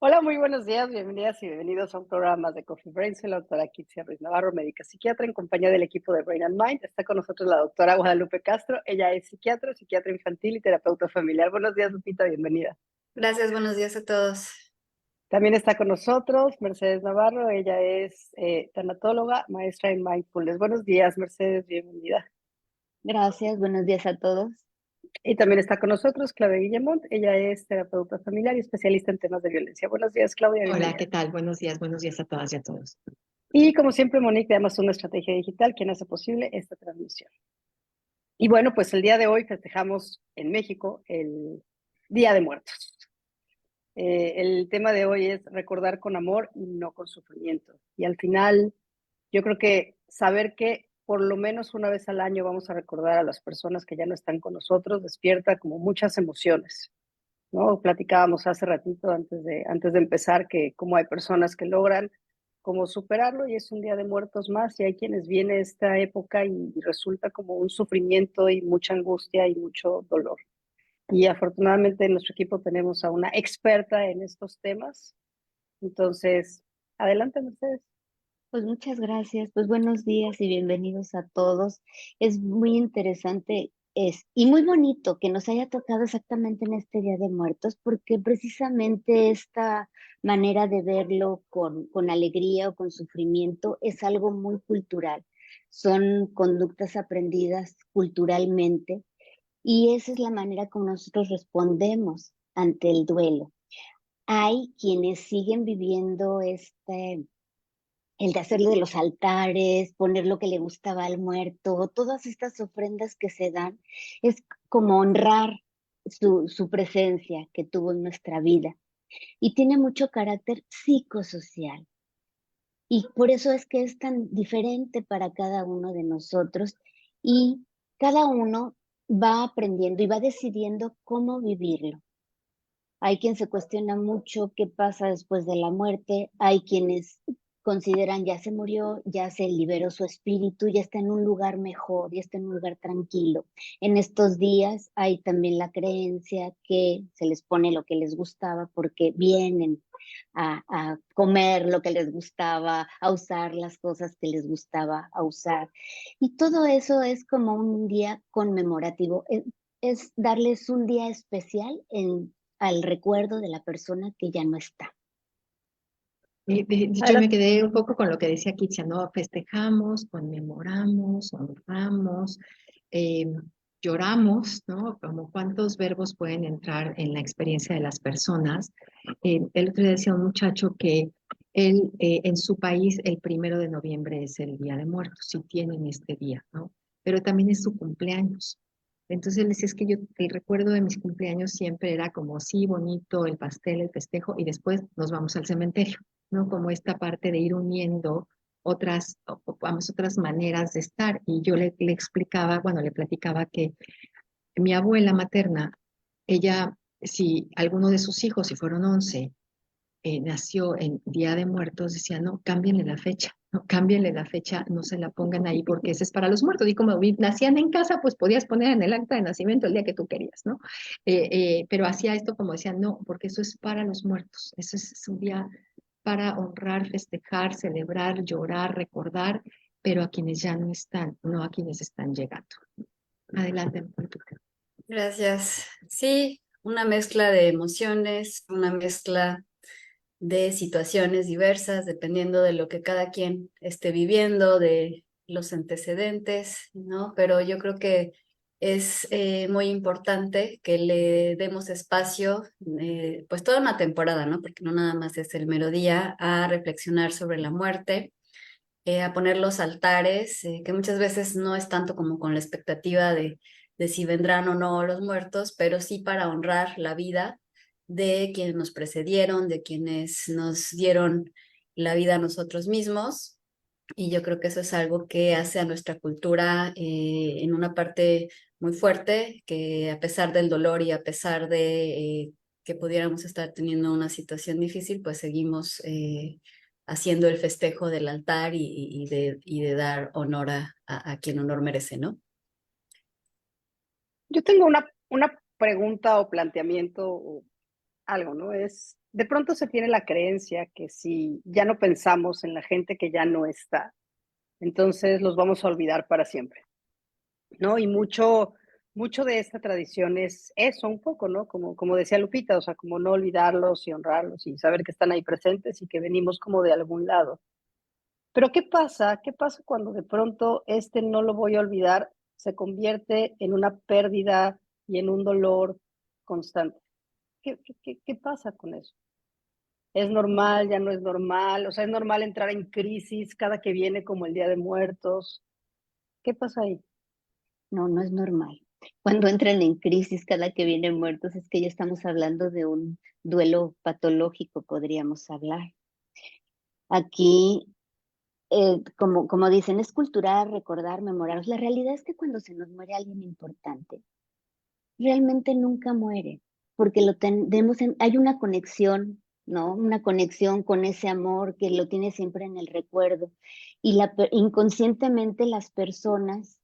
Hola, muy buenos días, bienvenidas y bienvenidos a un programa de Coffee Brain. Soy la doctora Kitsia Ruiz Navarro, médica psiquiatra, en compañía del equipo de Brain and Mind. Está con nosotros la doctora Guadalupe Castro. Ella es psiquiatra, psiquiatra infantil y terapeuta familiar. Buenos días, Lupita, bienvenida. Gracias, buenos días a todos. También está con nosotros Mercedes Navarro. Ella es tanatóloga, maestra en Mindfulness. Buenos días, Mercedes, bienvenida. Gracias, buenos días a todos. Y también está con nosotros Claudia Guillemont. Ella es terapeuta familiar y especialista en temas de violencia. Buenos días, Claudia, Hola, bienvenida. ¿qué tal? Buenos días a todas y a todos. Y como siempre, Monique de Amazon Estrategia Digital, quien hace posible esta transmisión. Y bueno, pues el día de hoy festejamos en México el Día de Muertos. El tema de hoy es recordar con amor y no con sufrimiento. Y al final, yo creo que saber que por lo menos una vez al año vamos a recordar a las personas que ya no están con nosotros despierta como muchas emociones, ¿no? Platicábamos hace ratito antes de empezar que como hay personas que logran como superarlo y es un día de muertos más y hay quienes viene esta época y resulta como un sufrimiento y mucha angustia y mucho dolor. Y afortunadamente en nuestro equipo tenemos a una experta en estos temas. Entonces, adelante, Mercedes. Pues muchas gracias, pues buenos días y bienvenidos a todos. Es muy interesante y muy bonito que nos haya tocado exactamente en este Día de Muertos, porque precisamente esta manera de verlo con alegría o con sufrimiento es algo muy cultural. Son conductas aprendidas culturalmente y esa es la manera como nosotros respondemos ante el duelo. Hay quienes siguen viviendo el de hacerle de los altares, poner lo que le gustaba al muerto, todas estas ofrendas que se dan, es como honrar su presencia que tuvo en nuestra vida. Y tiene mucho carácter psicosocial. Y por eso es que es tan diferente para cada uno de nosotros y cada uno va aprendiendo y va decidiendo cómo vivirlo. Hay quien se cuestiona mucho qué pasa después de la muerte, hay quienes consideran ya se murió, ya se liberó su espíritu, ya está en un lugar mejor, ya está en un lugar tranquilo. En estos días hay también la creencia que se les pone lo que les gustaba porque vienen a comer lo que les gustaba, a usar las cosas que les gustaba a usar. Y todo eso es como un día conmemorativo, es darles un día especial al recuerdo de la persona que ya no está. Yo me Adelante. quedé un poco con lo que decía Kitsia, ¿no? Festejamos, conmemoramos, honramos, eh, lloramos, ¿no? Como cuántos verbos pueden entrar en la experiencia de las personas. El otro día decía un muchacho que él, en su país, el 1 de noviembre es el Día de Muertos, sí tienen este día, ¿no? Pero también es su cumpleaños. Entonces él decía, es que yo el recuerdo de mis cumpleaños siempre era como, sí, bonito, el pastel, el festejo, y después nos vamos al cementerio, ¿no? Como esta parte de ir uniendo vamos, otras maneras de estar. Y yo le explicaba, bueno, le platicaba que mi abuela materna, ella, si alguno de sus hijos, si fueron 11, nació en Día de Muertos, decía, no, cámbienle la fecha, no, cámbienle la fecha, no se la pongan ahí porque ese es para los muertos. Y como nacían en casa, pues podías poner en el acta de nacimiento el día que tú querías, ¿no? Pero hacía esto como decían, no, porque eso es para los muertos, eso es un día para honrar, festejar, celebrar, llorar, recordar, pero a quienes ya no están, no a quienes están llegando. Adelante, Martuca. Gracias. Sí, una mezcla de emociones, una mezcla de situaciones diversas, dependiendo de lo que cada quien esté viviendo, de los antecedentes, ¿no? Pero yo creo que es muy importante que le demos espacio, pues toda una temporada, ¿no? Porque no nada más es el mero día, a reflexionar sobre la muerte, a poner los altares, que muchas veces no es tanto como con la expectativa de si vendrán o no los muertos, pero sí para honrar la vida de quienes nos precedieron, de quienes nos dieron la vida a nosotros mismos. Y yo creo que eso es algo que hace a nuestra cultura en una parte muy fuerte, que a pesar del dolor y a pesar de que pudiéramos estar teniendo una situación difícil, pues seguimos haciendo el festejo del altar y de dar honor a quien honor merece, ¿no? Yo tengo una pregunta o planteamiento o algo, ¿no? Es de pronto se tiene la creencia que si ya no pensamos en la gente que ya no está, entonces los vamos a olvidar para siempre, ¿no? Y mucho de esta tradición es eso un poco, ¿no? Como decía Lupita, o sea, como no olvidarlos y honrarlos y saber que están ahí presentes y que venimos como de algún lado. Pero ¿qué pasa? ¿Qué pasa cuando de pronto este no lo voy a olvidar se convierte en una pérdida y en un dolor constante? ¿Qué pasa con eso? ¿Es normal? ¿Ya no es normal? O sea, ¿es normal entrar en crisis cada que viene como el Día de Muertos? ¿Qué pasa ahí? No, no es normal. Cuando entran en crisis cada que vienen muertos, es que ya estamos hablando de un duelo patológico, podríamos hablar. Aquí, como dicen, es cultural recordar, memorar. La realidad es que cuando se nos muere alguien importante, realmente nunca muere, porque lo tenemos hay una conexión, ¿no? Una conexión con ese amor que lo tiene siempre en el recuerdo. Y inconscientemente las personas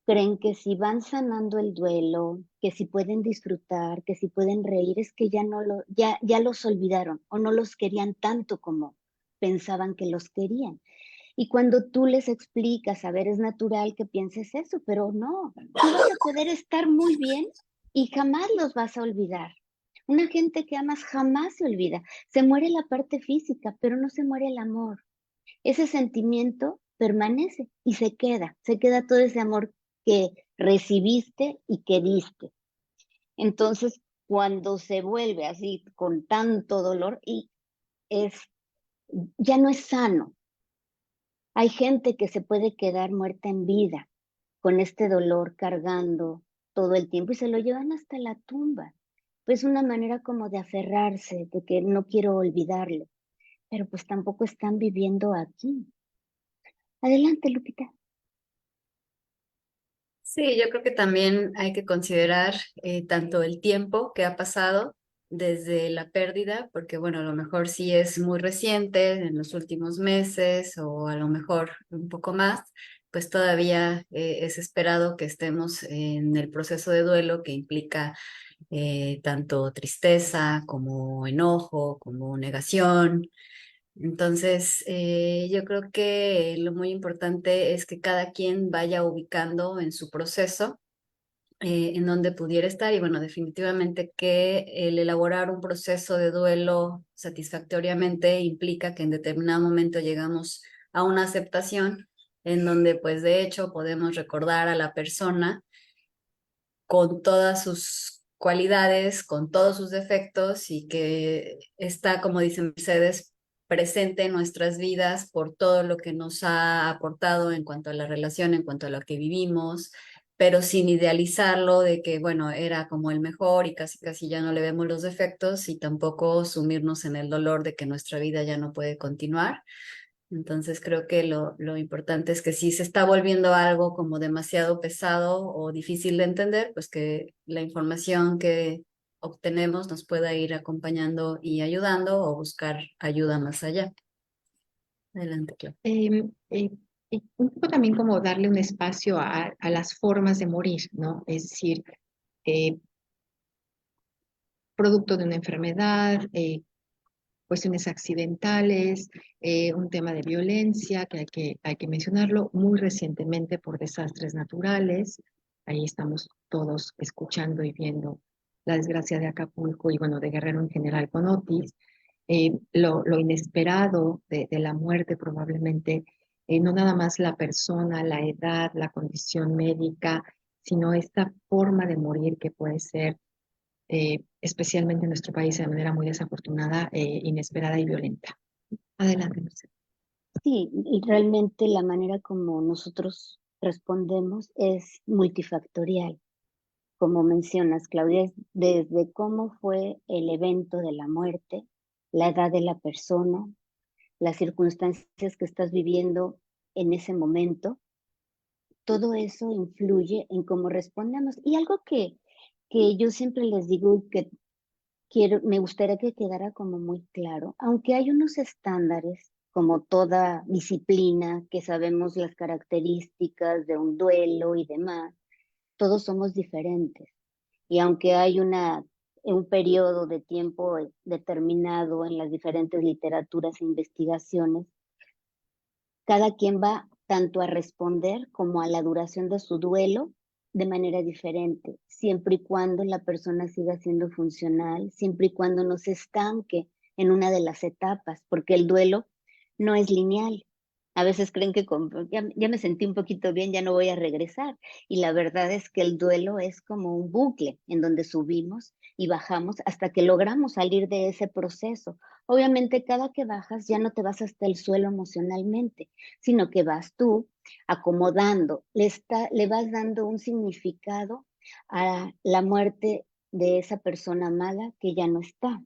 creen que si van sanando el duelo, que si pueden disfrutar, que si pueden reír, es que ya los olvidaron o no los querían tanto como pensaban que los querían. Y cuando tú les explicas, a ver, es natural que pienses eso, pero no, tú vas a poder estar muy bien y jamás los vas a olvidar. Una gente que amas jamás se olvida. Se muere la parte física, pero no se muere el amor. Ese sentimiento permanece y se queda todo ese amor que recibiste y que diste. Entonces, cuando se vuelve así con tanto dolor, es, ya no es sano. Hay gente que se puede quedar muerta en vida con este dolor cargando todo el tiempo y se lo llevan hasta la tumba. Pues una manera como de aferrarse, de que no quiero olvidarlo, pero pues tampoco están viviendo aquí. Adelante, Lupita. Sí, yo creo que también hay que considerar tanto el tiempo que ha pasado desde la pérdida, porque bueno, a lo mejor sí es muy reciente, en los últimos meses o a lo mejor un poco más, pues todavía es esperado que estemos en el proceso de duelo que implica tanto tristeza como enojo, como negación. Entonces, yo creo que lo muy importante es que cada quien vaya ubicando en su proceso en donde pudiera estar y bueno, definitivamente que el elaborar un proceso de duelo satisfactoriamente implica que en determinado momento llegamos a una aceptación en donde pues de hecho podemos recordar a la persona con todas sus cualidades, con todos sus defectos y que está, como dice Mercedes, presente en nuestras vidas por todo lo que nos ha aportado en cuanto a la relación, en cuanto a lo que vivimos, pero sin idealizarlo de que, bueno, era como el mejor y casi casi ya no le vemos los defectos y tampoco sumirnos en el dolor de que nuestra vida ya no puede continuar. Entonces creo que lo importante es que si se está volviendo algo como demasiado pesado o difícil de entender, pues que la información que obtenemos nos pueda ir acompañando y ayudando o buscar ayuda más allá. Adelante, Clau. Y un poco también como darle un espacio a las formas de morir, ¿no? Es decir, eh, producto de una enfermedad, cuestiones accidentales, un tema de violencia que hay que mencionarlo muy recientemente por desastres naturales. Ahí estamos todos escuchando y viendo la desgracia de Acapulco y bueno, de Guerrero en general con Otis. Lo inesperado de la muerte probablemente, no nada más la persona, la edad, la condición médica, sino esta forma de morir que puede ser especialmente en nuestro país de manera muy desafortunada, inesperada y violenta. Adelante, Mercedes. Sí, y realmente la manera como nosotros respondemos es multifactorial. Como mencionas, Claudia, es desde cómo fue el evento de la muerte, la edad de la persona, las circunstancias que estás viviendo en ese momento, todo eso influye en cómo respondemos. Y algo que yo siempre les digo y que me gustaría que quedara como muy claro, aunque hay unos estándares, como toda disciplina, que sabemos las características de un duelo y demás, todos somos diferentes. Y aunque hay una en un periodo de tiempo determinado en las diferentes literaturas e investigaciones, cada quien va tanto a responder como a la duración de su duelo de manera diferente, siempre y cuando la persona siga siendo funcional, siempre y cuando no se estanque en una de las etapas, porque el duelo no es lineal. A veces creen que ya me sentí un poquito bien, ya no voy a regresar. Y la verdad es que el duelo es como un bucle en donde subimos y bajamos hasta que logramos salir de ese proceso. Obviamente, cada que bajas ya no te vas hasta el suelo emocionalmente, sino que vas tú acomodando, le vas dando un significado a la muerte de esa persona amada que ya no está.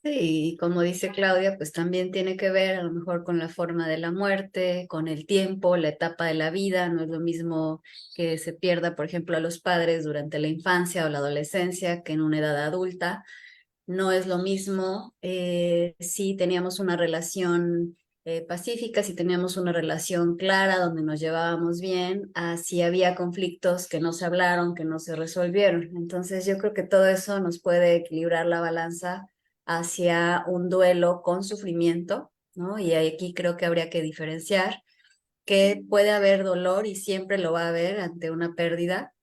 Sí, y como dice Claudia, pues también tiene que ver a lo mejor con la forma de la muerte, con el tiempo, la etapa de la vida. No es lo mismo que se pierda, por ejemplo, a los padres durante la infancia o la adolescencia que en una edad adulta. No es lo mismo si teníamos una relación pacífica, si teníamos una relación clara donde nos llevábamos bien, a si había conflictos que no se hablaron, que no se resolvieron. Entonces yo creo que todo eso nos puede equilibrar la balanza hacia un duelo con sufrimiento, ¿no? Y aquí creo que habría que diferenciar que puede haber dolor y siempre lo va a haber ante una pérdida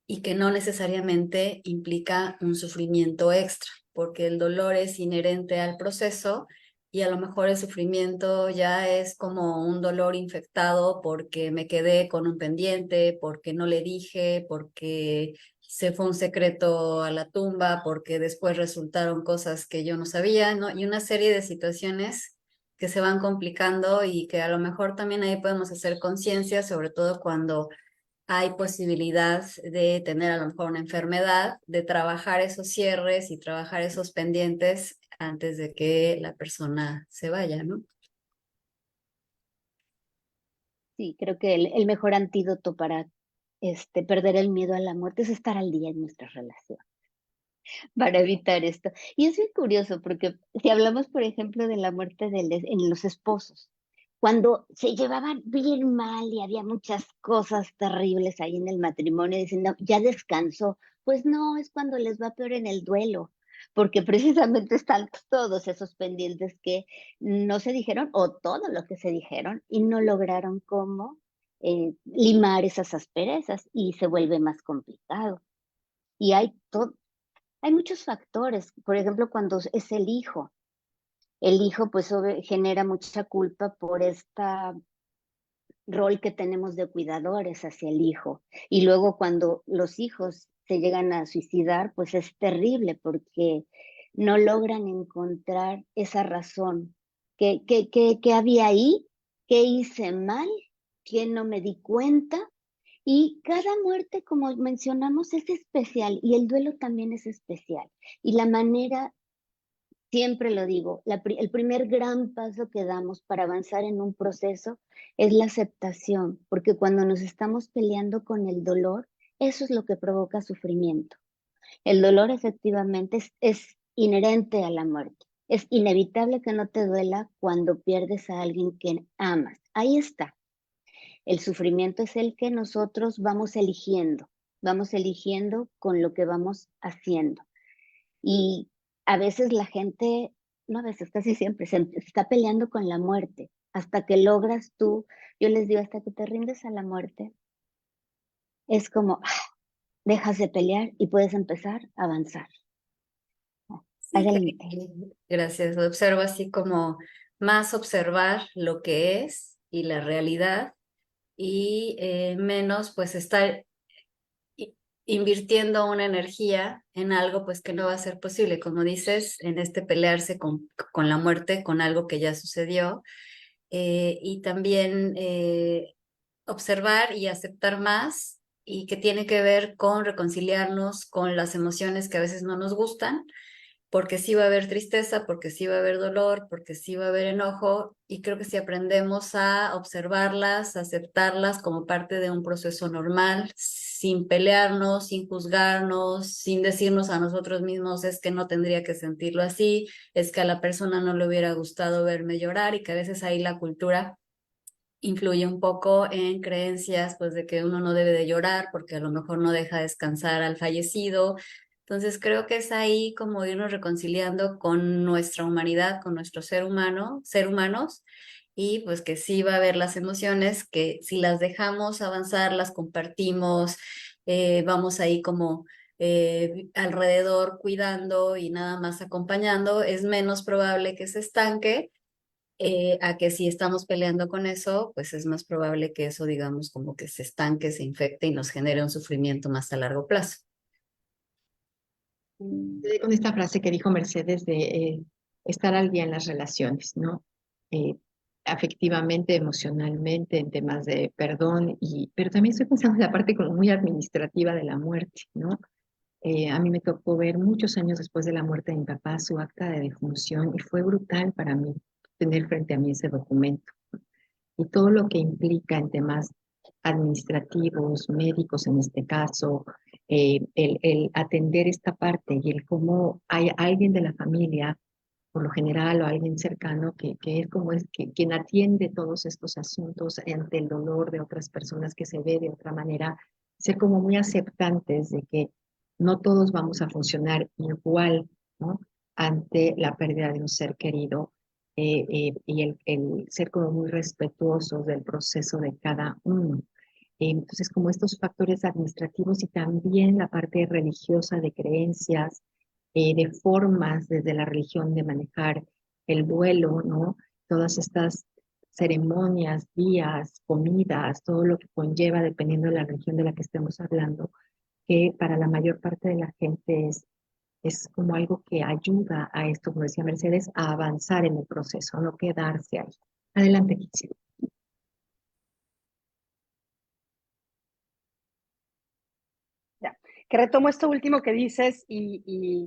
y que no necesariamente implica un sufrimiento extra, porque el dolor es inherente al proceso y a lo mejor el sufrimiento ya es como un dolor infectado porque me quedé con un pendiente, porque no le dije, porque se fue un secreto a la tumba, porque después resultaron cosas que yo no sabía, ¿no? Y una serie de situaciones que se van complicando y que a lo mejor también ahí podemos hacer conciencia, sobre todo cuando hay posibilidad de tener a lo mejor una enfermedad, de trabajar esos cierres y trabajar esos pendientes antes de que la persona se vaya, ¿no? Sí, creo que el mejor antídoto para perder el miedo a la muerte es estar al día en nuestra relación, para evitar esto. Y es bien curioso porque si hablamos, por ejemplo, de la muerte en los esposos, cuando se llevaban bien mal y había muchas cosas terribles ahí en el matrimonio, diciendo, ya descansó, pues no, es cuando les va peor en el duelo, porque precisamente están todos esos pendientes que no se dijeron o todo lo que se dijeron y no lograron cómo limar esas asperezas y se vuelve más complicado. Y hay muchos factores, por ejemplo, cuando es el hijo pues genera mucha culpa por esta rol que tenemos de cuidadores hacia el hijo. Y luego cuando los hijos se llegan a suicidar, pues es terrible porque no logran encontrar esa razón. ¿Qué había ahí? ¿Qué hice mal? ¿Qué no me di cuenta? Y cada muerte, como mencionamos, es especial y el duelo también es especial. Y la manera, siempre lo digo, el primer gran paso que damos para avanzar en un proceso es la aceptación, porque cuando nos estamos peleando con el dolor, eso es lo que provoca sufrimiento. El dolor efectivamente es inherente a la muerte. Es inevitable que no te duela cuando pierdes a alguien que amas. Ahí está. El sufrimiento es el que nosotros vamos eligiendo con lo que vamos haciendo. Y a veces la gente, no a veces, casi siempre, se está peleando con la muerte. Hasta que logras tú, yo les digo, hasta que te rindes a la muerte, es como, dejas de pelear y puedes empezar a avanzar. Sí, Adelante. gracias. Lo observo así como más observar lo que es y la realidad y menos pues estar invirtiendo una energía en algo pues que no va a ser posible, como dices, en este pelearse con la muerte, con algo que ya sucedió, y también observar y aceptar más y que tiene que ver con reconciliarnos con las emociones que a veces no nos gustan porque sí va a haber tristeza, porque sí va a haber dolor, porque sí va a haber enojo, y creo que si aprendemos a observarlas, a aceptarlas como parte de un proceso normal, sin pelearnos, sin juzgarnos, sin decirnos a nosotros mismos es que no tendría que sentirlo así, es que a la persona no le hubiera gustado verme llorar, y que a veces ahí la cultura influye un poco en creencias, pues de que uno no debe de llorar porque a lo mejor no deja descansar al fallecido. Entonces creo que es ahí como irnos reconciliando con nuestra humanidad, con nuestro ser humanos, y pues que sí va a haber las emociones que si las dejamos avanzar, las compartimos, vamos ahí como alrededor cuidando y nada más acompañando, es menos probable que se estanque, a que si estamos peleando con eso, pues es más probable que eso, digamos, como que se estanque, se infecte y nos genere un sufrimiento más a largo plazo. Con esta frase que dijo Mercedes de estar al día en las relaciones, ¿no? Eh, Afectivamente, emocionalmente, en temas de perdón, pero también estoy pensando en la parte como muy administrativa de la muerte, ¿no? A mí me tocó ver muchos años después de la muerte de mi papá su acta de defunción y fue brutal para mí tener frente a mí ese documento y todo lo que implica en temas administrativos, médicos en este caso, el atender esta parte y el cómo hay alguien de la familia, por lo general, o alguien cercano, que es como quien atiende todos estos asuntos ante el dolor de otras personas que se ve de otra manera, ser como muy aceptantes de que no todos vamos a funcionar igual, ¿no? Ante la pérdida de un ser querido y el ser como muy respetuosos del proceso de cada uno. Entonces, como estos factores administrativos y también la parte religiosa de creencias, de formas desde la religión de manejar el duelo, ¿no? Todas estas ceremonias, días, comidas, todo lo que conlleva dependiendo de la religión de la que estemos hablando, que para la mayor parte de la gente es como algo que ayuda a esto, como decía Mercedes, a avanzar en el proceso, no quedarse ahí. Adelante, Kitsi. Ya, que retomo esto último que dices y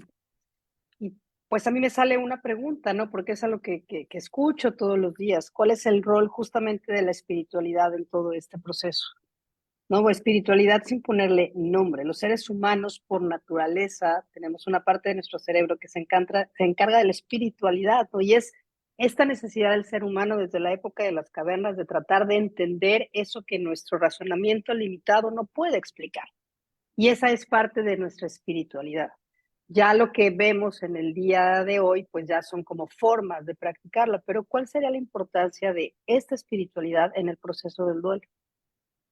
pues a mí me sale una pregunta, ¿no? Porque es algo que escucho todos los días. ¿Cuál es el rol justamente de la espiritualidad en todo este proceso? ¿No? O espiritualidad sin ponerle nombre. Los seres humanos, por naturaleza, tenemos una parte de nuestro cerebro que se encarga de la espiritualidad, ¿no? Y es esta necesidad del ser humano desde la época de las cavernas de tratar de entender eso que nuestro razonamiento limitado no puede explicar. Y esa es parte de nuestra espiritualidad. Ya lo que vemos en el día de hoy, pues ya son como formas de practicarla, pero ¿cuál sería la importancia de esta espiritualidad en el proceso del duelo?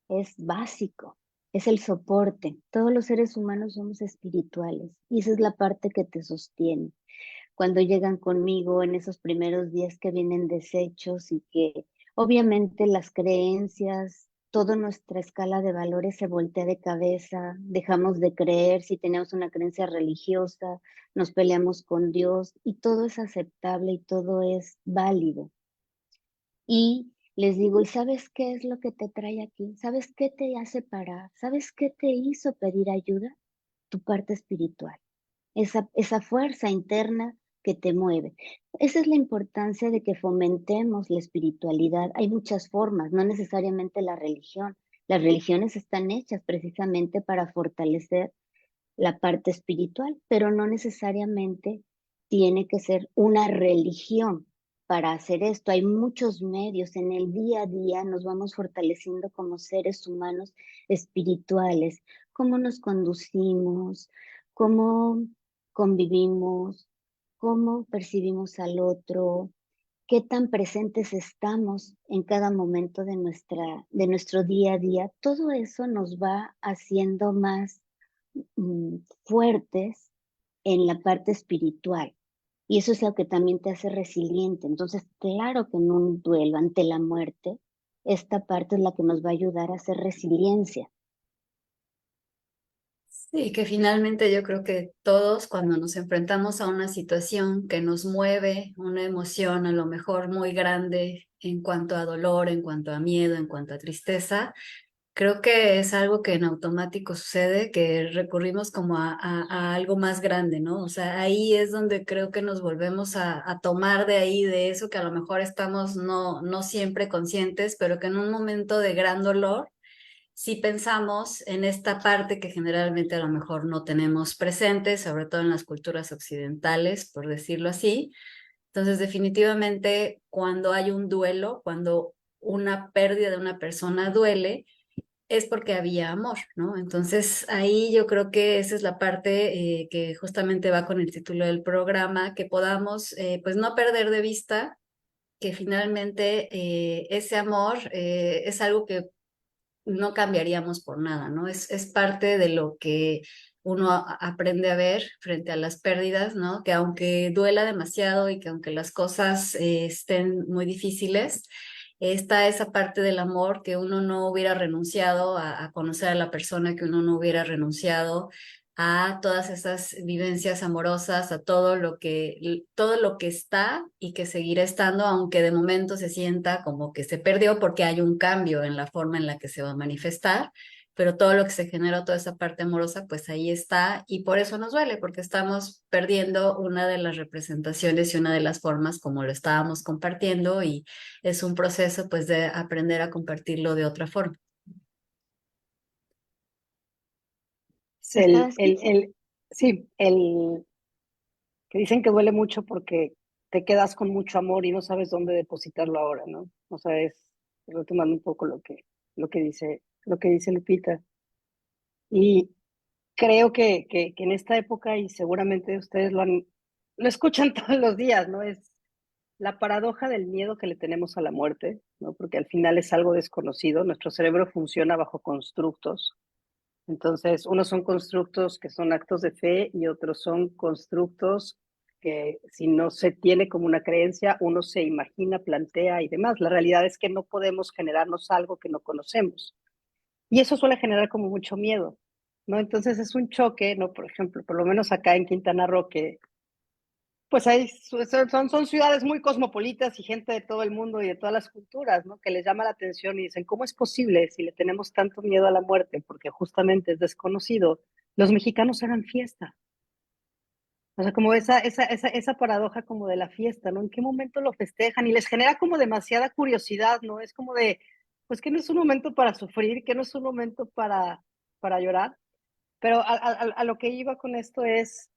Es básico, es el soporte. Todos los seres humanos somos espirituales y esa es la parte que te sostiene. Cuando llegan conmigo en esos primeros días que vienen deshechos y que obviamente las creencias, toda nuestra escala de valores se voltea de cabeza, dejamos de creer, si tenemos una creencia religiosa, nos peleamos con Dios y todo es aceptable y todo es válido. Y les digo, ¿y sabes qué es lo que te trae aquí? ¿Sabes qué te hace parar? ¿Sabes qué te hizo pedir ayuda? Tu parte espiritual, esa fuerza interna que te mueve. Esa es la importancia de que fomentemos la espiritualidad. Hay muchas formas, no necesariamente la religión. Las religiones están hechas precisamente para fortalecer la parte espiritual, pero no necesariamente tiene que ser una religión para hacer esto. Hay muchos medios en el día a día, nos vamos fortaleciendo como seres humanos espirituales, cómo nos conducimos, cómo convivimos, cómo percibimos al otro, qué tan presentes estamos en cada momento de nuestro día a día. Todo eso nos va haciendo más fuertes en la parte espiritual. Y eso es lo que también te hace resiliente. Entonces, claro que en un duelo ante la muerte, esta parte es la que nos va a ayudar a hacer resiliencia. Sí, que finalmente yo creo que todos cuando nos enfrentamos a una situación que nos mueve, una emoción a lo mejor muy grande en cuanto a dolor, en cuanto a miedo, en cuanto a tristeza, creo que es algo que en automático sucede, que recurrimos como a algo más grande, ¿no? O sea, ahí es donde creo que nos volvemos a tomar de ahí, de eso que a lo mejor estamos no siempre conscientes, pero que en un momento de gran dolor, si pensamos en esta parte que generalmente a lo mejor no tenemos presente, sobre todo en las culturas occidentales, por decirlo así. Entonces, definitivamente, cuando hay un duelo, cuando una pérdida de una persona duele, es porque había amor, ¿no? Entonces ahí yo creo que esa es la parte que justamente va con el título del programa, que podamos pues no perder de vista que finalmente ese amor es algo que no cambiaríamos por nada, ¿no? Es parte de lo que uno aprende a ver frente a las pérdidas, ¿no? Que aunque duela demasiado y que aunque las cosas estén muy difíciles, está esa parte del amor que uno no hubiera renunciado a conocer a la persona, que uno no hubiera renunciado a todas esas vivencias amorosas, a todo lo que está y que seguirá estando, aunque de momento se sienta como que se perdió porque hay un cambio en la forma en la que se va a manifestar, pero todo lo que se generó, toda esa parte amorosa, pues ahí está y por eso nos duele, porque estamos perdiendo una de las representaciones y una de las formas como lo estábamos compartiendo y es un proceso pues de aprender a compartirlo de otra forma. El, ¿Estabas, el, Kitsia? el, sí, el que dicen que duele mucho porque te quedas con mucho amor y no sabes dónde depositarlo ahora, ¿no? O sea, es retomando un poco lo que dice Lupita. Y creo que en esta época, y seguramente ustedes lo escuchan todos los días, ¿no? Es la paradoja del miedo que le tenemos a la muerte, ¿no? Porque al final es algo desconocido. Nuestro cerebro funciona bajo constructos. Entonces, unos son constructos que son actos de fe y otros son constructos que si no se tiene como una creencia, uno se imagina, plantea y demás. La realidad es que no podemos generarnos algo que no conocemos. Y eso suele generar como mucho miedo, ¿no? Entonces es un choque, ¿no? Por ejemplo, por lo menos acá en Quintana Roo, que pues hay, son ciudades muy cosmopolitas y gente de todo el mundo y de todas las culturas, ¿no? Que les llama la atención y dicen, ¿cómo es posible si le tenemos tanto miedo a la muerte? Porque justamente es desconocido. Los mexicanos hagan fiesta. O sea, como esa paradoja como de la fiesta, ¿no? ¿En qué momento lo festejan? Y les genera como demasiada curiosidad, ¿no? Es como de, pues que no es un momento para sufrir, que no es un momento para llorar. Pero a lo que iba con esto es,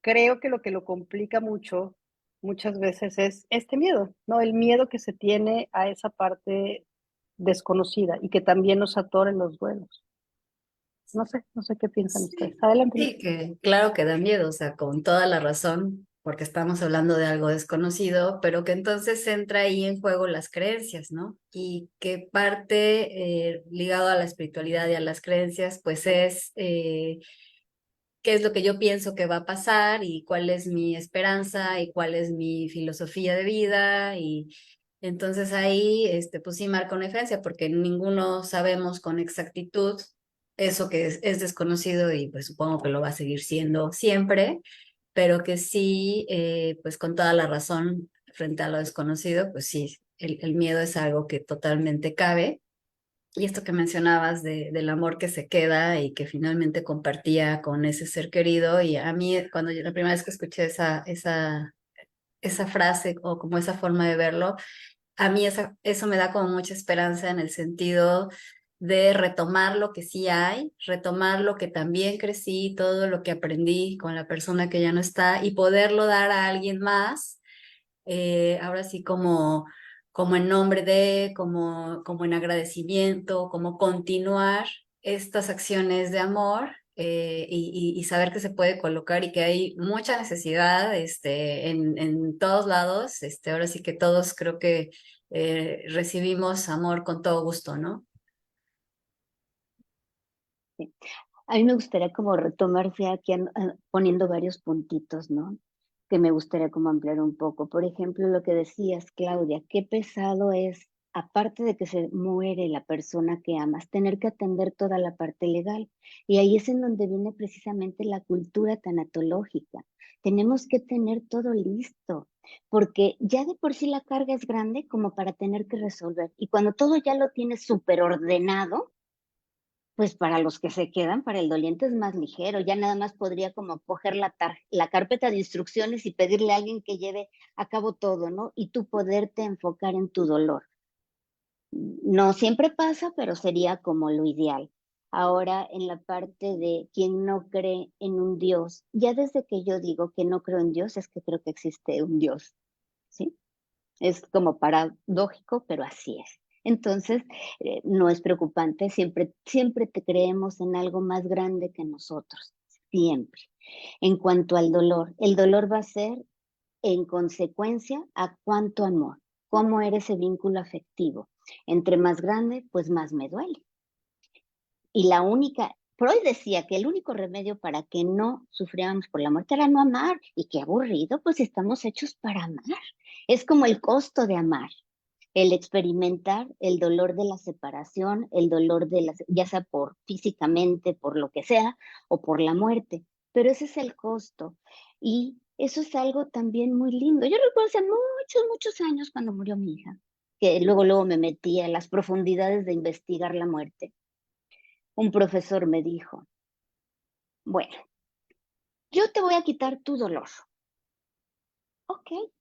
creo que lo complica mucho, muchas veces, es este miedo, ¿no? El miedo que se tiene a esa parte desconocida y que también nos atora en los duelos. No sé qué piensan ustedes. Sí, Adelante. sí, que claro que da miedo, o sea, con toda la razón, porque estamos hablando de algo desconocido, pero que entonces entra ahí en juego las creencias, ¿no? Y que parte ligado a la espiritualidad y a las creencias, pues es qué es lo que yo pienso que va a pasar y cuál es mi esperanza y cuál es mi filosofía de vida y entonces ahí, pues sí marca una diferencia porque ninguno sabemos con exactitud eso que es desconocido y pues supongo que lo va a seguir siendo siempre, pero que sí, pues con toda la razón frente a lo desconocido, pues sí, el miedo es algo que totalmente cabe. Y esto que mencionabas del amor que se queda y que finalmente compartía con ese ser querido, y a mí cuando la primera vez que escuché esa frase o como esa forma de verlo, a mí eso me da como mucha esperanza en el sentido de retomar lo que sí hay, retomar lo que también crecí, todo lo que aprendí con la persona que ya no está y poderlo dar a alguien más, ahora sí como en nombre de, como en agradecimiento, como continuar estas acciones de amor. Y saber que se puede colocar y que hay mucha necesidad en todos lados. Ahora sí que todos creo que recibimos amor con todo gusto, ¿no? Sí. A mí me gustaría como retomarse aquí poniendo varios puntitos, ¿no? Que me gustaría como ampliar un poco. Por ejemplo, lo que decías, Claudia, qué pesado es, aparte de que se muere la persona que amas, tener que atender toda la parte legal. Y ahí es en donde viene precisamente la cultura tanatológica. Tenemos que tener todo listo, porque ya de por sí la carga es grande como para tener que resolver. Y cuando todo ya lo tienes súper ordenado, pues para los que se quedan, para el doliente es más ligero, ya nada más podría como coger la carpeta de instrucciones y pedirle a alguien que lleve a cabo todo, ¿no? Y tú poderte enfocar en tu dolor. No siempre pasa, pero sería como lo ideal. Ahora, en la parte de quien no cree en un Dios, ya desde que yo digo que no creo en Dios, es que creo que existe un Dios, ¿sí? Es como paradójico, pero así es. Entonces, no es preocupante, siempre te creemos en algo más grande que nosotros, siempre. En cuanto al dolor, el dolor va a ser en consecuencia a cuánto amor, cómo era ese vínculo afectivo. Entre más grande, pues más me duele. Y Freud decía que el único remedio para que no sufriéramos por la muerte era no amar. Y qué aburrido, pues estamos hechos para amar. Es como el costo de amar, el experimentar el dolor de la separación, el dolor ya sea por físicamente, por lo que sea, o por la muerte. Pero ese es el costo. Y eso es algo también muy lindo. Yo recuerdo hace muchos años cuando murió mi hija, que luego me metí a las profundidades de investigar la muerte. Un profesor me dijo, bueno, yo te voy a quitar tu dolor. Ok,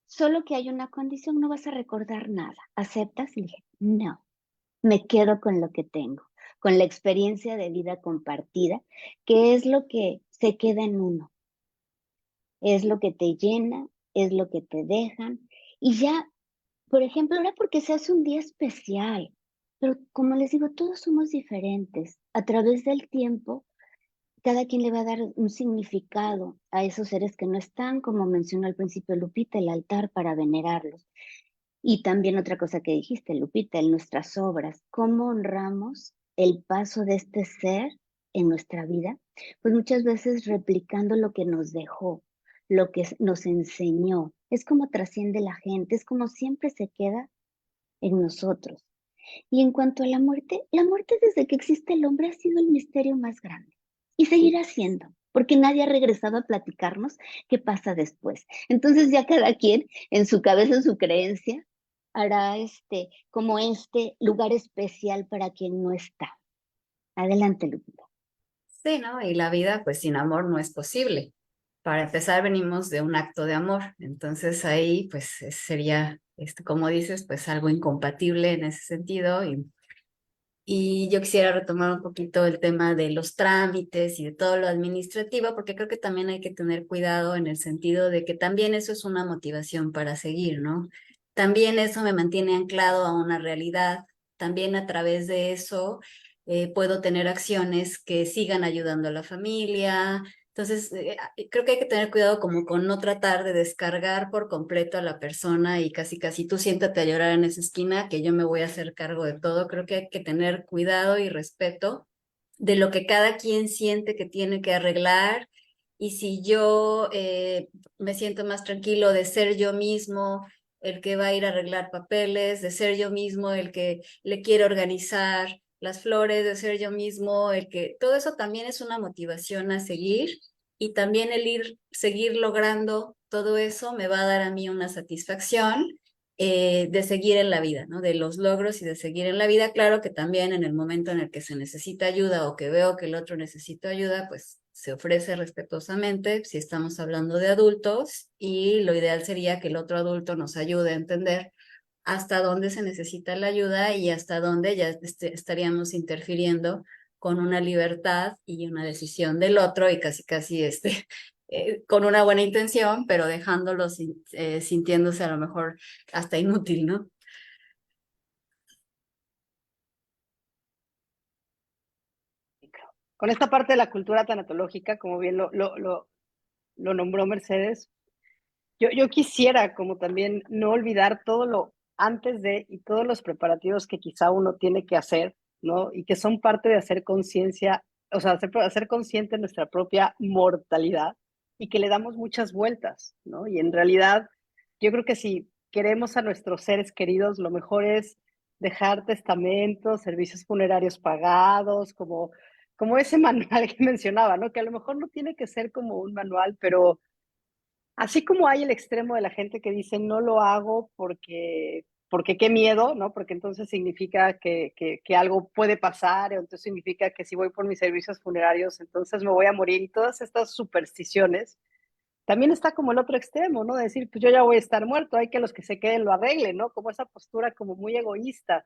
solo que hay una condición, no vas a recordar nada. ¿Aceptas? Y dije, no, me quedo con lo que tengo, con la experiencia de vida compartida, que es lo que se queda en uno, es lo que te llena, es lo que te dejan. Y ya, por ejemplo, ahora porque se hace un día especial, pero como les digo, todos somos diferentes. A través del tiempo cada quien le va a dar un significado a esos seres que no están, como mencionó al principio Lupita, el altar para venerarlos. Y también otra cosa que dijiste, Lupita, en nuestras obras, ¿cómo honramos el paso de este ser en nuestra vida? Pues muchas veces replicando lo que nos dejó, lo que nos enseñó. Es como trasciende la gente, es como siempre se queda en nosotros. Y en cuanto a la muerte desde que existe el hombre ha sido el misterio más grande y seguirá siendo, porque nadie ha regresado a platicarnos qué pasa después. Entonces ya cada quien en su cabeza, en su creencia, hará como este lugar especial para quien no está. Adelante, Lupita. Sí, ¿no? Y la vida, pues sin amor no es posible. Para empezar, venimos de un acto de amor. Entonces ahí, pues sería, como dices, pues algo incompatible en ese sentido. Y yo quisiera retomar un poquito el tema de los trámites y de todo lo administrativo, porque creo que también hay que tener cuidado en el sentido de que también eso es una motivación para seguir, ¿no? También eso me mantiene anclado a una realidad. También a través de eso puedo tener acciones que sigan ayudando a la familia. Entonces, creo que hay que tener cuidado como con no tratar de descargar por completo a la persona y casi tú siéntate a llorar en esa esquina que yo me voy a hacer cargo de todo. Creo que hay que tener cuidado y respeto de lo que cada quien siente que tiene que arreglar. Y si yo me siento más tranquilo de ser yo mismo el que va a ir a arreglar papeles, de ser yo mismo el que le quiere organizar las flores, de ser yo mismo el que... Todo eso también es una motivación a seguir y también seguir logrando todo eso me va a dar a mí una satisfacción de seguir en la vida, ¿no? De los logros y de seguir en la vida. Claro que también en el momento en el que se necesita ayuda o que veo que el otro necesita ayuda, pues se ofrece respetuosamente si estamos hablando de adultos y lo ideal sería que el otro adulto nos ayude a entender hasta dónde se necesita la ayuda y hasta dónde ya estaríamos interfiriendo con una libertad y una decisión del otro y casi con una buena intención, pero dejándolo sintiéndose a lo mejor hasta inútil, ¿no? Con esta parte de la cultura tanatológica, como bien lo nombró Mercedes, yo quisiera como también no olvidar todo lo antes de y todos los preparativos que quizá uno tiene que hacer, ¿no? Y que son parte de hacer conciencia, o sea, hacer consciente nuestra propia mortalidad y que le damos muchas vueltas, ¿no? Y en realidad, yo creo que si queremos a nuestros seres queridos, lo mejor es dejar testamentos, servicios funerarios pagados, como ese manual que mencionaba, ¿no? Que a lo mejor no tiene que ser como un manual, pero así como hay el extremo de la gente que dice no lo hago porque qué miedo, ¿no? Porque entonces significa que algo puede pasar, o entonces significa que si voy por mis servicios funerarios, entonces me voy a morir y todas estas supersticiones. También está como el otro extremo, ¿no? De decir, pues yo ya voy a estar muerto, hay que los que se queden lo arreglen, ¿no? Como esa postura como muy egoísta.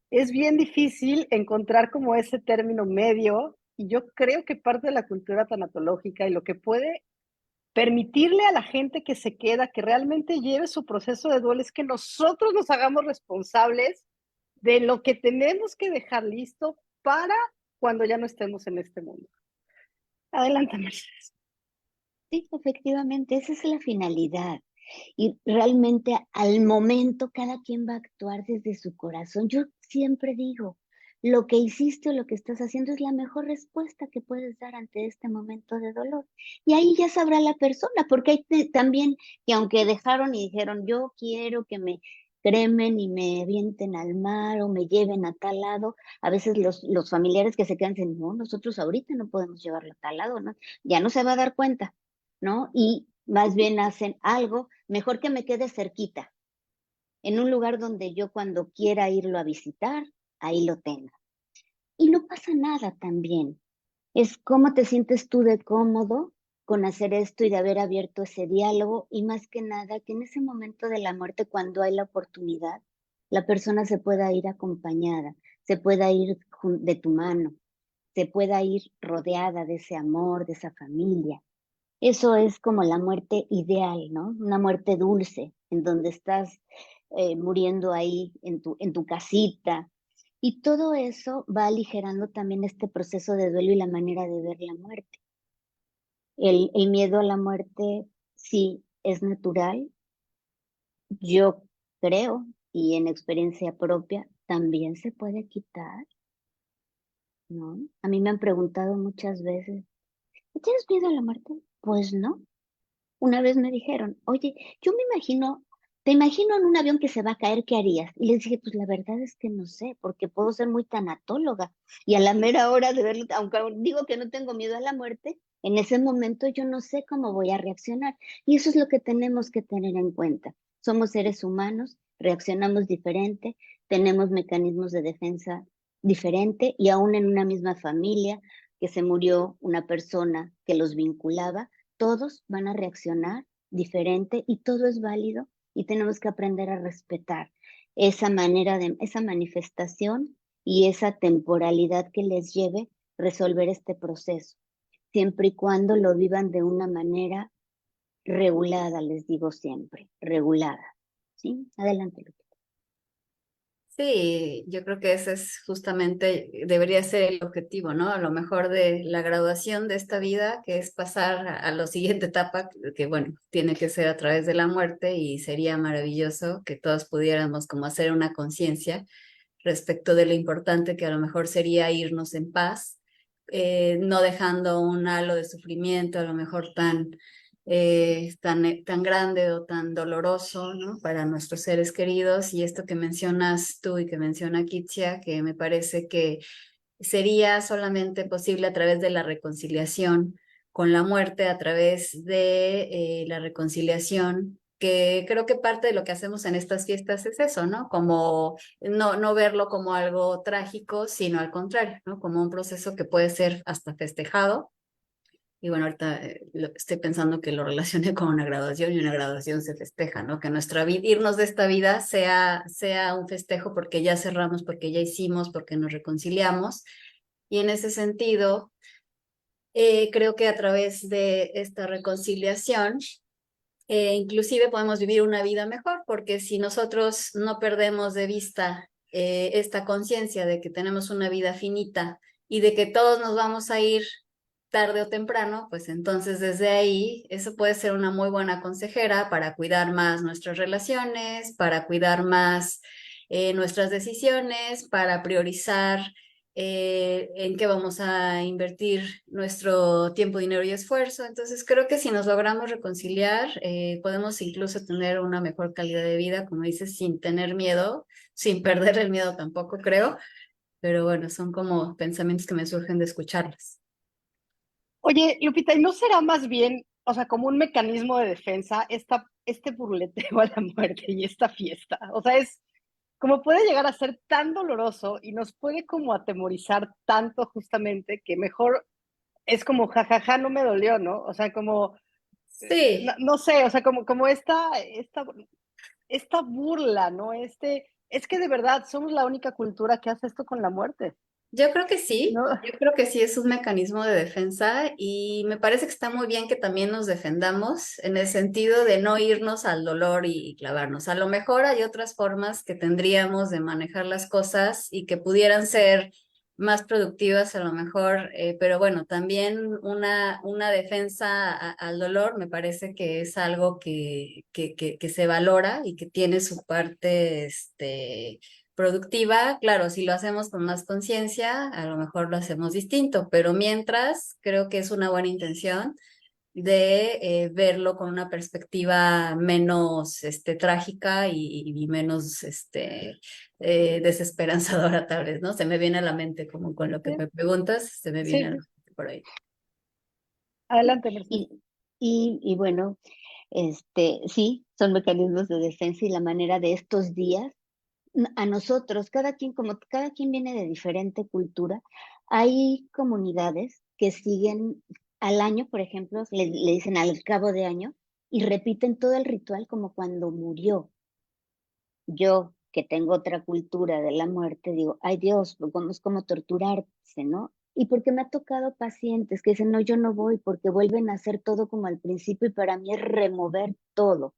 Es bien difícil encontrar como ese término medio y yo creo que parte de la cultura tanatológica y lo que puede permitirle a la gente que se queda, que realmente lleve su proceso de duelo, es que nosotros nos hagamos responsables de lo que tenemos que dejar listo para cuando ya no estemos en este mundo. Adelante, Mercedes. Sí, efectivamente, esa es la finalidad. Y realmente al momento cada quien va a actuar desde su corazón. Yo siempre digo, lo que hiciste o lo que estás haciendo es la mejor respuesta que puedes dar ante este momento de dolor. Y ahí ya sabrá la persona, porque hay también, que aunque dejaron y dijeron, yo quiero que me cremen y me avienten al mar o me lleven a tal lado, a veces los familiares que se quedan dicen, no, nosotros ahorita no podemos llevarlo a tal lado, ¿no? Ya no se va a dar cuenta, ¿no? Y más bien hacen algo, mejor que me quede cerquita, en un lugar donde yo cuando quiera irlo a visitar, ahí lo tenga. Y no pasa nada también. Es cómo te sientes tú de cómodo con hacer esto y de haber abierto ese diálogo y más que nada que en ese momento de la muerte, cuando hay la oportunidad, la persona se pueda ir acompañada, se pueda ir de tu mano, se pueda ir rodeada de ese amor, de esa familia. Eso es como la muerte ideal, ¿no? Una muerte dulce, en donde estás muriendo ahí en tu casita. Y todo eso va aligerando también este proceso de duelo y la manera de ver la muerte. El miedo a la muerte sí es natural. Yo creo, y en experiencia propia, también se puede quitar, ¿no? A mí me han preguntado muchas veces, ¿tienes miedo a la muerte? Pues no. Una vez me dijeron, oye, yo me imagino, te imagino en un avión que se va a caer, ¿qué harías? Y les dije, pues la verdad es que no sé, porque puedo ser muy tanatóloga. Y a la mera hora de verlo, aunque digo que no tengo miedo a la muerte, en ese momento yo no sé cómo voy a reaccionar. Y eso es lo que tenemos que tener en cuenta. Somos seres humanos, reaccionamos diferente, tenemos mecanismos de defensa diferente y aún en una misma familia que se murió una persona que los vinculaba, todos van a reaccionar diferente y todo es válido y tenemos que aprender a respetar esa manera de, esa manifestación y esa temporalidad que les lleve resolver este proceso, siempre y cuando lo vivan de una manera regulada, les digo siempre, regulada. ¿Sí? Adelante, Lupita. Sí, yo creo que ese es justamente, debería ser el objetivo, ¿no? A lo mejor de la graduación de esta vida, que es pasar a la siguiente etapa, que bueno, tiene que ser a través de la muerte y sería maravilloso que todos pudiéramos como hacer una conciencia respecto de lo importante que a lo mejor sería irnos en paz, no dejando un halo de sufrimiento a lo mejor tan grande o tan doloroso, ¿no? Para nuestros seres queridos. Y esto que mencionas tú y que menciona Kitsia, que me parece que sería solamente posible a través de la reconciliación con la muerte, a través de la reconciliación, que creo que parte de lo que hacemos en estas fiestas es eso, ¿no? Como no verlo como algo trágico, sino al contrario, ¿no? Como un proceso que puede ser hasta festejado. Y bueno, ahorita estoy pensando que lo relacioné con una graduación y una graduación se festeja, ¿no? Que nuestra vida, irnos de esta vida sea un festejo porque ya cerramos, porque ya hicimos, porque nos reconciliamos. Y en ese sentido, creo que a través de esta reconciliación, inclusive podemos vivir una vida mejor, porque si nosotros no perdemos de vista esta conciencia de que tenemos una vida finita y de que todos nos vamos a ir tarde o temprano, pues entonces desde ahí eso puede ser una muy buena consejera para cuidar más nuestras relaciones, para cuidar más nuestras decisiones, para priorizar en qué vamos a invertir nuestro tiempo, dinero y esfuerzo. Entonces creo que si nos logramos reconciliar, podemos incluso tener una mejor calidad de vida, como dices, sin tener miedo, sin perder el miedo tampoco creo, pero bueno, son como pensamientos que me surgen de escucharlas. Oye, Lupita, ¿y no será más bien, o sea, como un mecanismo de defensa este burleteo a la muerte y esta fiesta? O sea, es como puede llegar a ser tan doloroso y nos puede como atemorizar tanto justamente que mejor es como jajaja, no me dolió, ¿no? O sea, como, no, Sí, no sé, o sea, como esta burla, ¿no? Es que de verdad somos la única cultura que hace esto con la muerte. Yo creo que sí, ¿no? yo creo que sí es un mecanismo de defensa y me parece que está muy bien que también nos defendamos en el sentido de no irnos al dolor y clavarnos. A lo mejor hay otras formas que tendríamos de manejar las cosas y que pudieran ser más productivas a lo mejor, pero bueno, también una defensa al dolor me parece que es algo que se valora y que tiene su parte, productiva. Claro, si lo hacemos con más conciencia, a lo mejor lo hacemos distinto, pero mientras creo que es una buena intención de verlo con una perspectiva menos trágica y menos desesperanzadora tal vez, ¿no? Se me viene a la mente como con lo que me preguntas, se me viene a la Sí, mente por ahí. adelante, Mercedes. Y bueno, sí, son mecanismos de defensa y la manera de estos días, a nosotros, cada quien, como cada quien viene de diferente cultura, hay comunidades que siguen al año, por ejemplo, le dicen al cabo de año, y repiten todo el ritual como cuando murió. Yo, que tengo otra cultura de la muerte, digo, ay Dios, pues, es como torturarse, ¿no? Y porque me ha tocado pacientes que dicen, no, yo no voy porque vuelven a hacer todo como al principio y para mí es remover todo.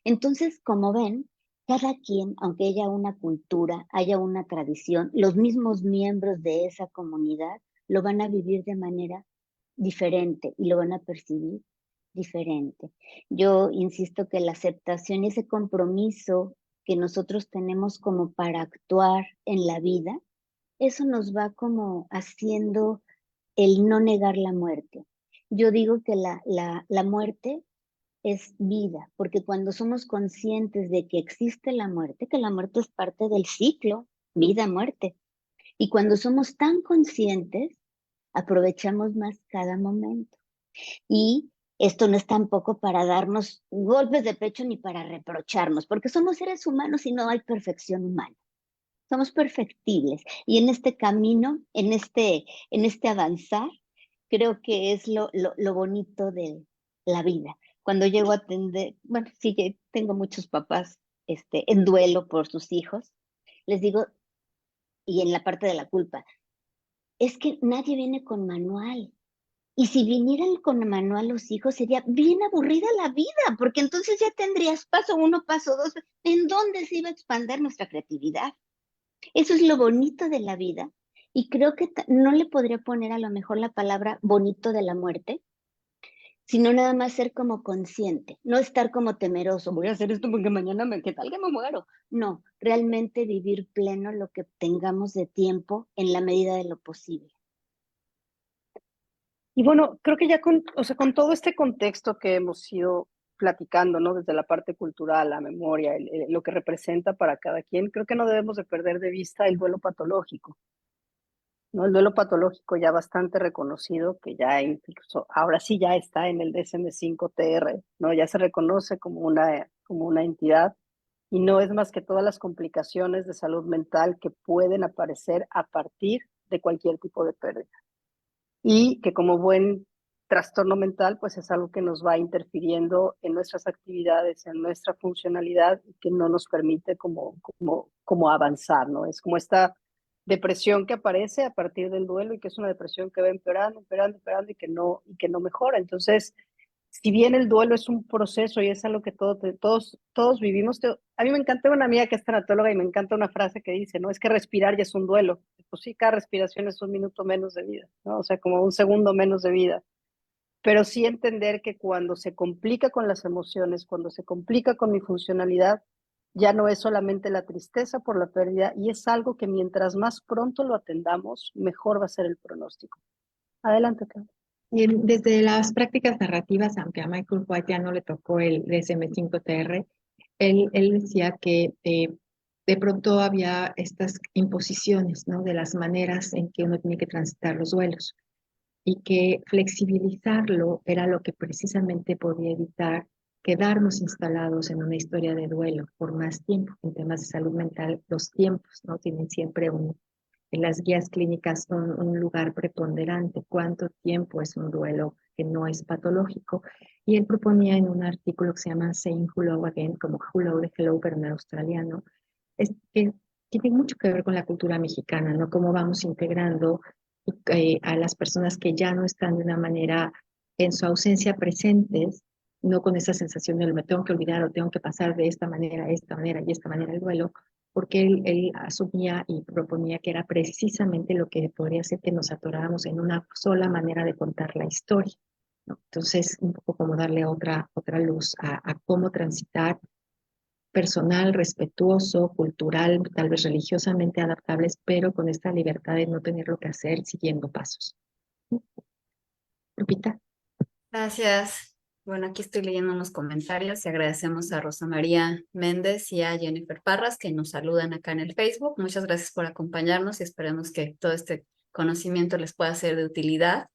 Entonces, como ven, cada quien, aunque haya una cultura, haya una tradición, los mismos miembros de esa comunidad lo van a vivir de manera diferente y lo van a percibir diferente. Yo insisto que la aceptación y ese compromiso que nosotros tenemos como para actuar en la vida, eso nos va como haciendo el no negar la muerte. Yo digo que la muerte es vida, porque cuando somos conscientes de que existe la muerte, que la muerte es parte del ciclo, vida, muerte, y cuando somos tan conscientes, aprovechamos más cada momento. Y esto no es tampoco para darnos golpes de pecho ni para reprocharnos, porque somos seres humanos y no hay perfección humana. Somos perfectibles. Y en este camino, en este avanzar, creo que es lo bonito de la vida. Cuando llego a atender, bueno, sí que tengo muchos papás en duelo por sus hijos, les digo, y en la parte de la culpa, es que nadie viene con manual. Y si vinieran con manual los hijos, sería bien aburrida la vida, porque entonces ya tendrías paso uno, paso dos. ¿En dónde se iba a expandir nuestra creatividad? Eso es lo bonito de la vida. Y creo que no le podría poner a lo mejor la palabra bonito de la muerte, sino nada más ser como consciente, no estar como temeroso, voy a hacer esto porque mañana ¿qué tal que me muero? No, realmente vivir pleno lo que tengamos de tiempo en la medida de lo posible. Y bueno, creo que ya o sea, con todo este contexto que hemos ido platicando, ¿no? Desde la parte cultural, la memoria, lo que representa para cada quien, creo que no debemos de perder de vista el duelo patológico, ¿no? El duelo patológico ya bastante reconocido, que ya incluso ahora sí ya está en el DSM-5-TR, ¿no? Ya se reconoce como una entidad y no es más que todas las complicaciones de salud mental que pueden aparecer a partir de cualquier tipo de pérdida. Y que como buen trastorno mental, pues es algo que nos va interfiriendo en nuestras actividades, en nuestra funcionalidad y que no nos permite como avanzar, ¿no? Es como esta depresión que aparece a partir del duelo y que es una depresión que va empeorando, empeorando, empeorando y que no mejora. Entonces, si bien el duelo es un proceso y es algo que todos vivimos, a mí me encanta una amiga que es tanatóloga y me encanta una frase que dice, ¿no? Es que respirar ya es un duelo. Pues sí, cada respiración es un minuto menos de vida, ¿no? O sea, como un segundo menos de vida. Pero sí entender que cuando se complica con las emociones, cuando se complica con mi funcionalidad, ya no es solamente la tristeza por la pérdida y es algo que mientras más pronto lo atendamos, mejor va a ser el pronóstico. Adelante, Claudia. Desde las prácticas narrativas, aunque a Michael White ya no le tocó el DSM-5-TR, él decía que de pronto había estas imposiciones, ¿no? De las maneras en que uno tiene que transitar los duelos y que flexibilizarlo era lo que precisamente podía evitar quedarnos instalados en una historia de duelo por más tiempo. En temas de salud mental, los tiempos, ¿no? Tienen siempre en las guías clínicas un lugar preponderante, cuánto tiempo es un duelo que no es patológico. Y él proponía en un artículo que se llama Saying Hello Again, como Hello de Hello, pero en australiano, es que tiene mucho que ver con la cultura mexicana, ¿no? Cómo vamos integrando a las personas que ya no están de una manera en su ausencia presentes, no con esa sensación de me tengo que olvidar o tengo que pasar de esta manera a esta manera y esta manera el duelo, porque él asumía y proponía que era precisamente lo que podría hacer que nos atoráramos en una sola manera de contar la historia, ¿no? Entonces, un poco como darle otra luz a cómo transitar personal, respetuoso, cultural, tal vez religiosamente adaptables, pero con esta libertad de no tener lo que hacer siguiendo pasos. Lupita. Gracias. Bueno, aquí estoy leyendo unos comentarios y agradecemos a Rosa María Méndez y a Jennifer Parras que nos saludan acá en el Facebook. Muchas gracias por acompañarnos y esperemos que todo este conocimiento les pueda ser de utilidad.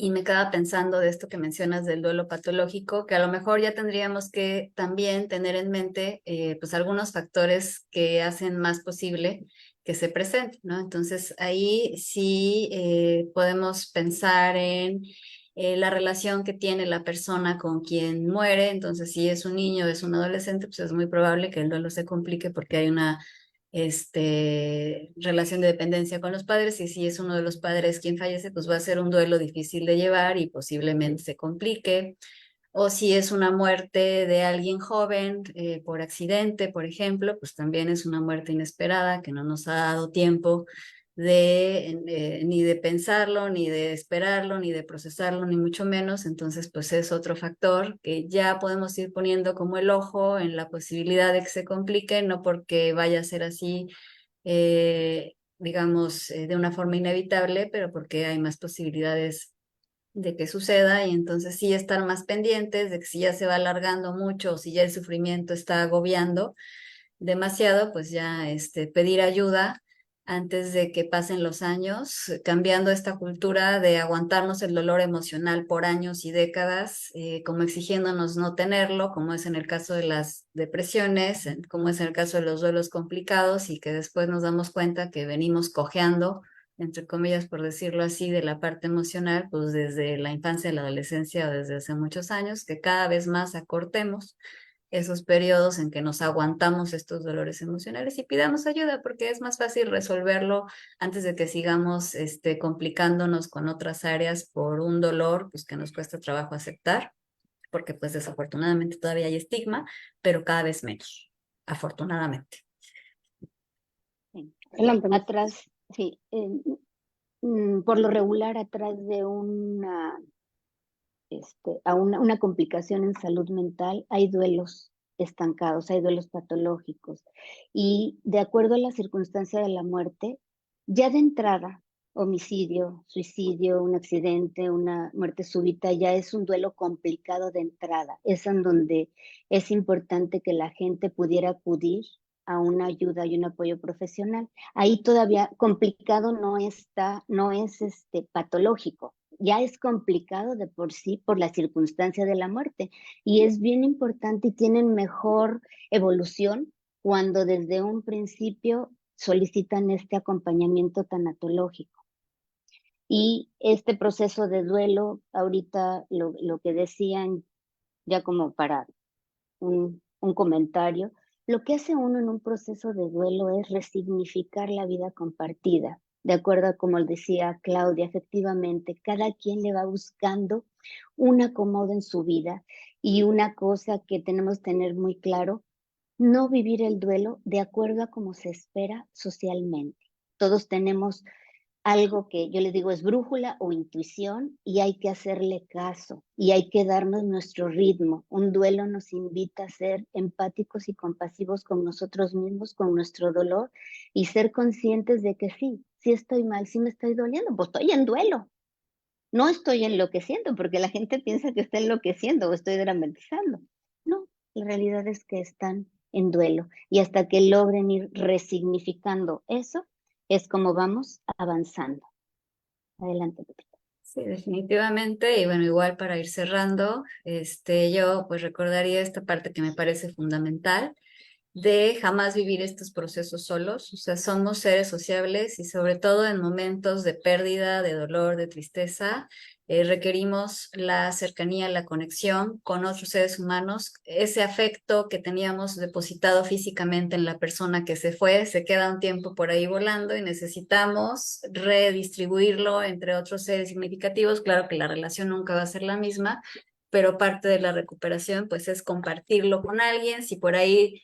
Y me quedaba pensando de esto que mencionas del duelo patológico, que a lo mejor ya tendríamos que también tener en mente pues algunos factores que hacen más posible que se presente, ¿no? Entonces ahí sí podemos pensar en la relación que tiene la persona con quien muere. Entonces si es un niño o es un adolescente, pues es muy probable que el duelo se complique porque hay una relación de dependencia con los padres, y si es uno de los padres quien fallece, pues va a ser un duelo difícil de llevar y posiblemente se complique. O si es una muerte de alguien joven por accidente, por ejemplo, pues también es una muerte inesperada que no nos ha dado tiempo ni de pensarlo, ni de esperarlo, ni de procesarlo, ni mucho menos. Entonces, pues es otro factor que ya podemos ir poniendo como el ojo en la posibilidad de que se complique, no porque vaya a ser así, digamos, de una forma inevitable, pero porque hay más posibilidades de que suceda. Y entonces sí estar más pendientes de que si ya se va alargando mucho o si ya el sufrimiento está agobiando demasiado, pues ya pedir ayuda antes de que pasen los años, cambiando esta cultura de aguantarnos el dolor emocional por años y décadas, como exigiéndonos no tenerlo, como es en el caso de las depresiones, como es en el caso de los duelos complicados, y que después nos damos cuenta que venimos cojeando, entre comillas, por decirlo así, de la parte emocional, pues desde la infancia, la adolescencia o desde hace muchos años, que cada vez más acortemos esos periodos en que nos aguantamos estos dolores emocionales y pidamos ayuda, porque es más fácil resolverlo antes de que sigamos complicándonos con otras áreas por un dolor pues que nos cuesta trabajo aceptar, porque pues desafortunadamente todavía hay estigma, pero cada vez menos, afortunadamente. Sí. Atrás, sí, por lo regular atrás de una complicación en salud mental hay duelos estancados, hay duelos patológicos. Y de acuerdo a la circunstancia de la muerte, ya de entrada, homicidio, suicidio, un accidente, una muerte súbita, ya es un duelo complicado de entrada. Es en donde es importante que la gente pudiera acudir a una ayuda y un apoyo profesional. Ahí todavía complicado no está, no es patológico, ya es complicado de por sí por la circunstancia de la muerte, y es bien importante y tienen mejor evolución cuando desde un principio solicitan este acompañamiento tanatológico. Y este proceso de duelo, ahorita lo que decían, ya como para un comentario, lo que hace uno en un proceso de duelo es resignificar la vida compartida. De acuerdo a como decía Claudia, efectivamente, cada quien le va buscando un acomodo en su vida, y una cosa que tenemos que tener muy claro: no vivir el duelo de acuerdo a cómo se espera socialmente. Todos tenemos algo que yo les digo es brújula o intuición, y hay que hacerle caso y hay que darnos nuestro ritmo. Un duelo nos invita a ser empáticos y compasivos con nosotros mismos, con nuestro dolor, y ser conscientes de que sí estoy mal, sí me estoy doliendo, pues estoy en duelo. No estoy enloqueciendo, porque la gente piensa que está enloqueciendo o estoy dramatizando. No, la realidad es que están en duelo, y hasta que logren ir resignificando eso, es como vamos avanzando. Adelante, Pepita. Sí, definitivamente. Y bueno, igual para ir cerrando, yo pues recordaría esta parte que me parece fundamental, de jamás vivir estos procesos solos. O sea, somos seres sociables y sobre todo en momentos de pérdida, de dolor, de tristeza, requerimos la cercanía, la conexión con otros seres humanos. Ese afecto que teníamos depositado físicamente en la persona que se fue, se queda un tiempo por ahí volando y necesitamos redistribuirlo entre otros seres significativos. Claro que la relación nunca va a ser la misma, pero parte de la recuperación pues es compartirlo con alguien. Si por ahí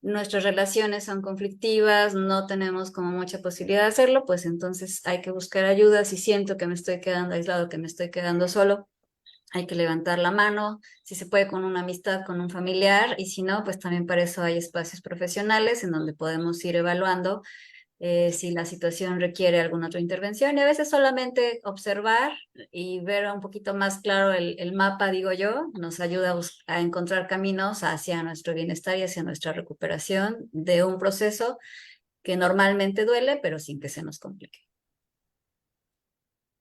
nuestras relaciones son conflictivas, no tenemos como mucha posibilidad de hacerlo, pues entonces hay que buscar ayuda. Si siento que me estoy quedando aislado, que me estoy quedando solo, hay que levantar la mano, si se puede con una amistad, con un familiar, y si no, pues también para eso hay espacios profesionales en donde podemos ir evaluando si la situación requiere alguna otra intervención, y a veces solamente observar y ver un poquito más claro el mapa, digo yo, nos ayuda a encontrar caminos hacia nuestro bienestar y hacia nuestra recuperación de un proceso que normalmente duele, pero sin que se nos complique.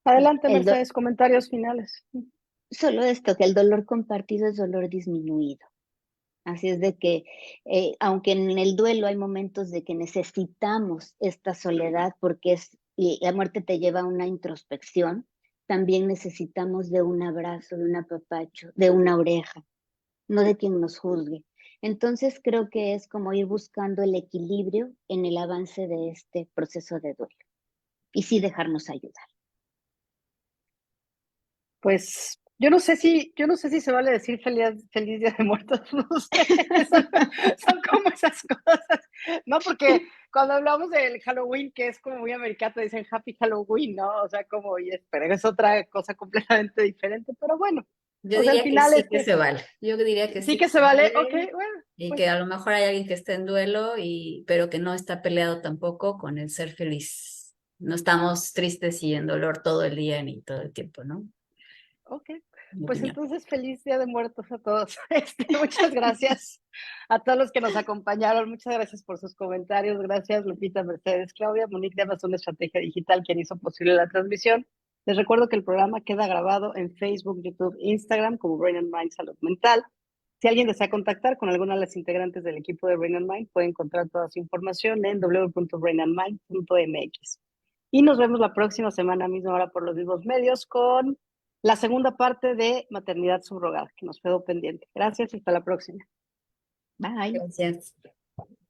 Adelante, El do- Mercedes, comentarios finales. Solo esto, que el dolor compartido es dolor disminuido. Así es de que, aunque en el duelo hay momentos de que necesitamos esta soledad, porque y la muerte te lleva a una introspección, también necesitamos de un abrazo, de un apapacho, de una oreja, no de quien nos juzgue. Entonces creo que es como ir buscando el equilibrio en el avance de este proceso de duelo y sí dejarnos ayudar. Pues yo no sé si se vale decir feliz Día de Muertos, no sé, son como esas cosas, ¿no? Porque cuando hablamos del Halloween, que es como muy americano, dicen Happy Halloween, ¿no? O sea, como, pero es otra cosa completamente diferente, pero bueno, Yo o sea, al diría que final sí que se vale. Yo diría que sí sí que que se se vale, ok, vale bueno, y que pues, a lo mejor hay alguien que esté en duelo pero que no está peleado tampoco con el ser feliz. No estamos tristes y en dolor todo el día ni todo el tiempo, ¿no? ok. Mi Pues opinión. entonces, feliz Día de Muertos a todos. Muchas gracias a todos los que nos acompañaron. Muchas gracias por sus comentarios. Gracias, Lupita, Mercedes, Claudia, Monique de Amazon Estrategia Digital, quien hizo posible la transmisión. Les recuerdo que el programa queda grabado en Facebook, YouTube, Instagram, como Brain and Mind Salud Mental. Si alguien desea contactar con alguna de las integrantes del equipo de Brain and Mind, puede encontrar toda su información en www.brainandmind.mx. Y nos vemos la próxima semana, misma hora, por los mismos medios, con la segunda parte de maternidad subrogada, que nos quedó pendiente. Gracias y hasta la próxima. Bye. Gracias.